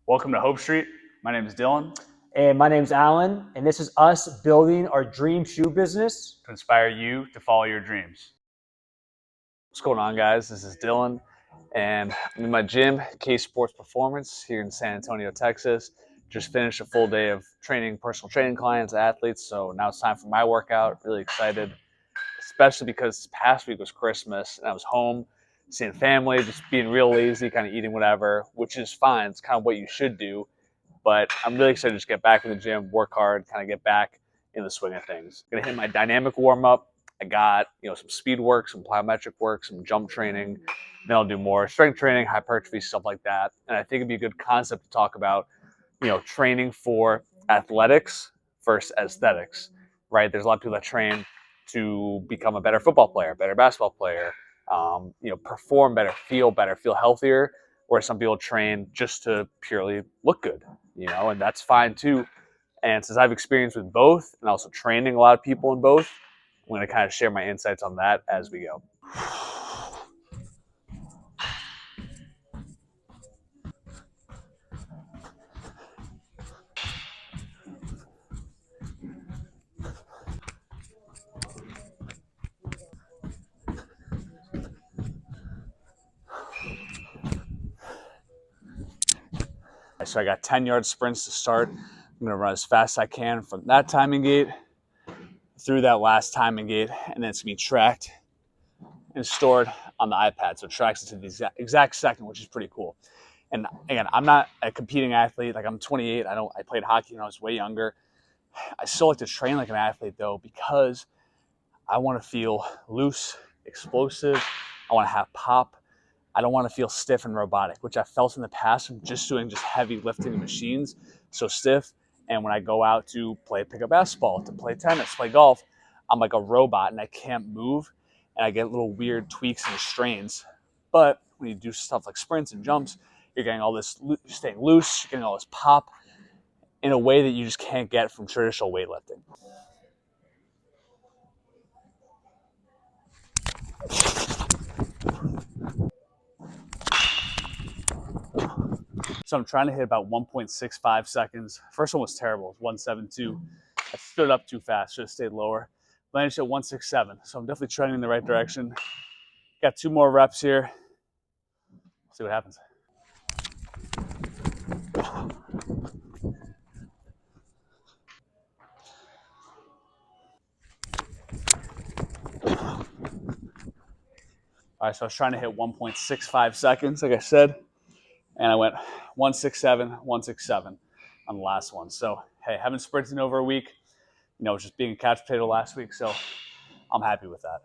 Welcome to Hope Street. My name is Dylan. And my name's Alan, and this is us building our dream shoe business To inspire you to follow your dreams. What's going on, guys? This is Dylan, and I'm in my gym, K Sports Performance, here in San Antonio, Texas. Just finished a full day of training personal training clients, athletes, so now it's time for my workout. Really excited, especially because this past week was Christmas, and I was home, seeing family, just being real lazy, kind of eating whatever, which is fine. It's kind of what you should do, but I'm really excited to just get back in the gym, work hard, kind of get back in the swing of things. Gonna hit my dynamic warm-up. I got, some speed work, some plyometric work, some jump training. Then I'll do more strength training, hypertrophy, stuff like that. And I think it'd be a good concept to talk about, training for athletics versus aesthetics, right? There's a lot of people that train to become a better football player, better basketball player, perform better, feel healthier, where some people train just to purely look good, and that's fine too. And since I've experienced with both and also training a lot of people in both, I'm going to kind of share my insights on that as we go. So I got 10-yard sprints to start. I'm going to run as fast as I can from that timing gate through that last timing gate, and then it's going to be tracked and stored on the iPad. So it tracks it to the exact second, which is pretty cool. And again, I'm not a competing athlete. Like, I'm 28. I played hockey when I was way younger. I still like to train like an athlete though, because I want to feel loose, explosive. I want to have pop. I don't want to feel stiff and robotic, which I felt in the past from just doing heavy lifting machines, so stiff. And when I go out to pick up basketball, to play tennis, play golf, I'm like a robot and I can't move, and I get little weird tweaks and strains. But when you do stuff like sprints and jumps, you're getting all this, staying loose, you're getting all this pop in a way that you just can't get from traditional weightlifting. So I'm trying to hit about 1.65 seconds. First one was terrible. It was 1.72. I stood up too fast. Should have stayed lower. Landed at 1.67. So I'm definitely trending in the right direction. Got 2 more reps here. See what happens. All right, so I was trying to hit 1.65 seconds, like I said, and I went 1.67, 1.67 on the last one. So, hey, haven't sprinted in over a week. Just being a couch potato last week, so I'm happy with that.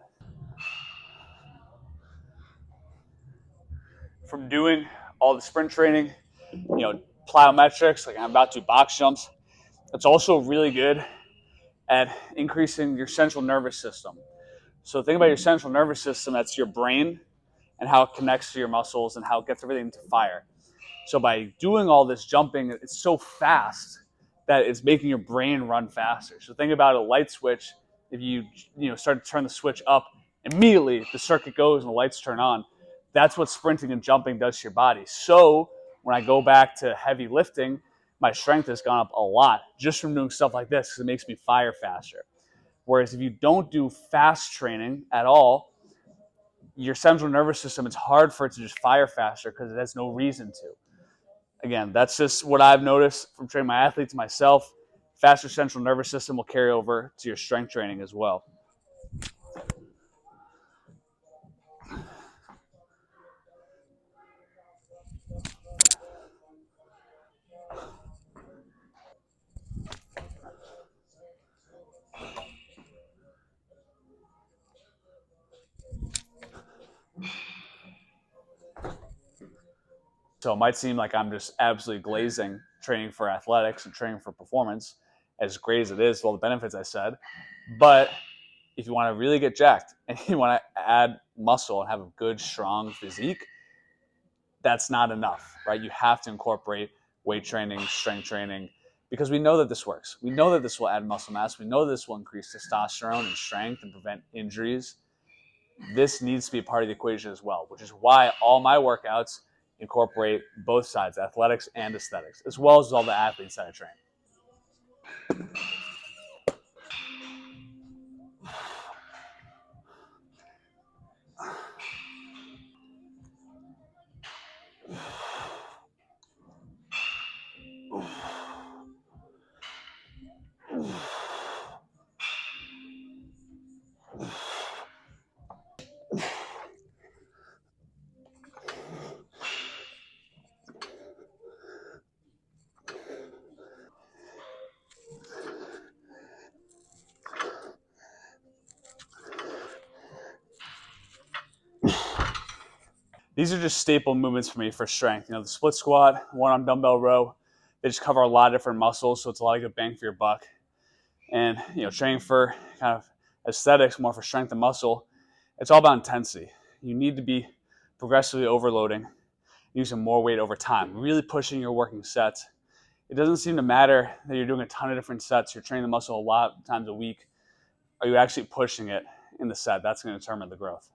From doing all the sprint training, plyometrics, like I'm about to box jumps, it's also really good at increasing your central nervous system. So think about your central nervous system. That's your brain and how it connects to your muscles and how it gets everything to fire. So by doing all this jumping, it's so fast that it's making your brain run faster. So think about a light switch. If you start to turn the switch up, immediately the circuit goes and the lights turn on. That's what sprinting and jumping does to your body. So when I go back to heavy lifting, my strength has gone up a lot just from doing stuff like this, because it makes me fire faster. Whereas if you don't do fast training at all, your central nervous system, it's hard for it to just fire faster because it has no reason to. Again, that's just what I've noticed from training my athletes, myself. Faster central nervous system will carry over to your strength training as well. So it might seem like I'm just absolutely glazing training for athletics and training for performance, as great as it is, with all the benefits I said. But if you want to really get jacked and you want to add muscle and have a good, strong physique, that's not enough, right? You have to incorporate weight training, strength training, because we know that this works. We know that this will add muscle mass. We know this will increase testosterone and strength and prevent injuries. This needs to be a part of the equation as well, which is why all my workouts incorporate both sides, athletics and aesthetics, as well as all the athletes that I train. These are just staple movements for me for strength. The split squat, one-arm dumbbell row, they just cover a lot of different muscles, so it's a lot of good bang for your buck. And, training for kind of aesthetics, more for strength and muscle, it's all about intensity. You need to be progressively overloading, using more weight over time, really pushing your working sets. It doesn't seem to matter that you're doing a ton of different sets, you're training the muscle a lot of times a week. Are you actually pushing it in the set? That's going to determine the growth.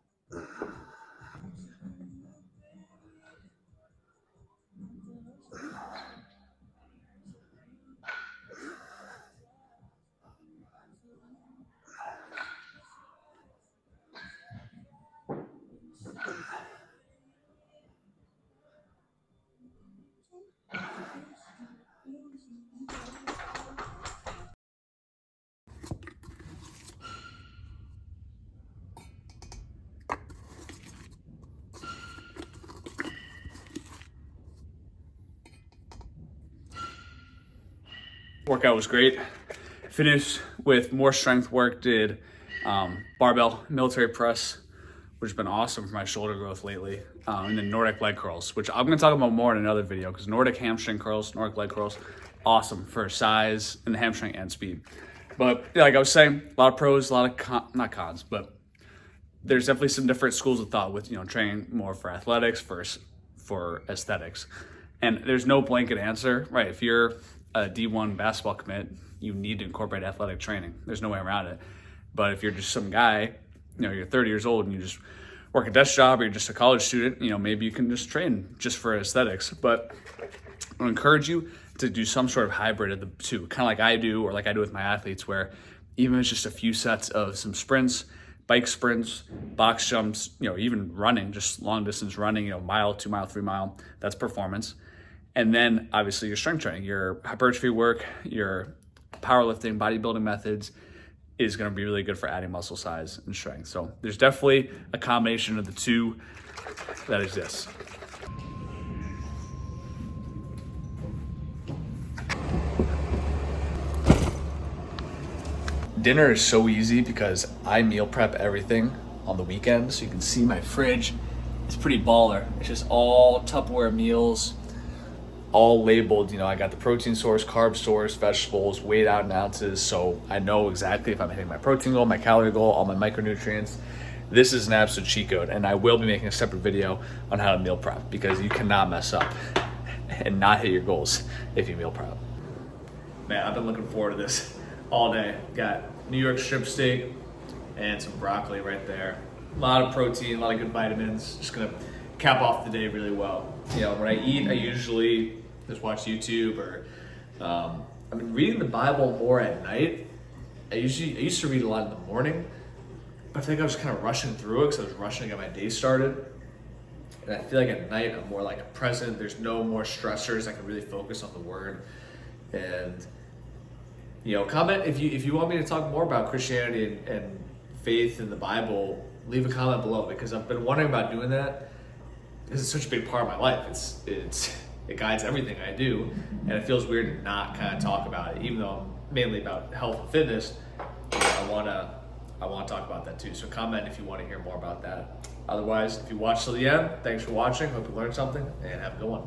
Workout was great. Finished with more strength work, did barbell military press, which has been awesome for my shoulder growth lately, and then Nordic leg curls, which I'm going to talk about more in another video, because Nordic hamstring curls, Nordic leg curls, awesome for size and the hamstring and speed. But like I was saying, a lot of pros, a lot of not cons, but there's definitely some different schools of thought with training more for athletics versus for aesthetics. And there's no blanket answer, right? If you're a D1 basketball commit, you need to incorporate athletic training. There's no way around it. But if you're just some guy, you're 30 years old and you just work a desk job, or you're just a college student, maybe you can just train just for aesthetics. But I encourage you to do some sort of hybrid of the two, kind of like I do, or like I do with my athletes, where even if it's just a few sets of some sprints, bike sprints, box jumps, even running, just long distance running, mile, 2 mile, 3 mile, that's performance. And then obviously your strength training, your hypertrophy work, your powerlifting, bodybuilding methods is going to be really good for adding muscle size and strength. So there's definitely a combination of the two that exists. Dinner is so easy because I meal prep everything on the weekends. So you can see my fridge. It's pretty baller. It's just all Tupperware meals, all labeled. I got the protein source, carb source, vegetables, weighed out in ounces. So I know exactly if I'm hitting my protein goal, my calorie goal, all my micronutrients. This is an absolute cheat code. And I will be making a separate video on how to meal prep, because you cannot mess up and not hit your goals if you meal prep. Man, I've been looking forward to this all day. Got New York strip steak and some broccoli right there. A lot of protein, a lot of good vitamins. Just gonna cap off the day really well. When I eat, I usually just watch YouTube, or I've been reading the Bible more at night. I used to read a lot in the morning, but I think I was kind of rushing through it because I was rushing to get my day started. And I feel like at night I'm more like present. There's no more stressors. I can really focus on the word. And comment if you want me to talk more about Christianity and faith in the Bible. Leave a comment below, because I've been wondering about doing that. This is such a big part of my life. It guides everything I do, and it feels weird to not kind of talk about it, even though I'm mainly about health and fitness. I want to talk about that too. So comment if you want to hear more about that. Otherwise, if you watched till the end, thanks for watching. Hope you learned something, and have a good one.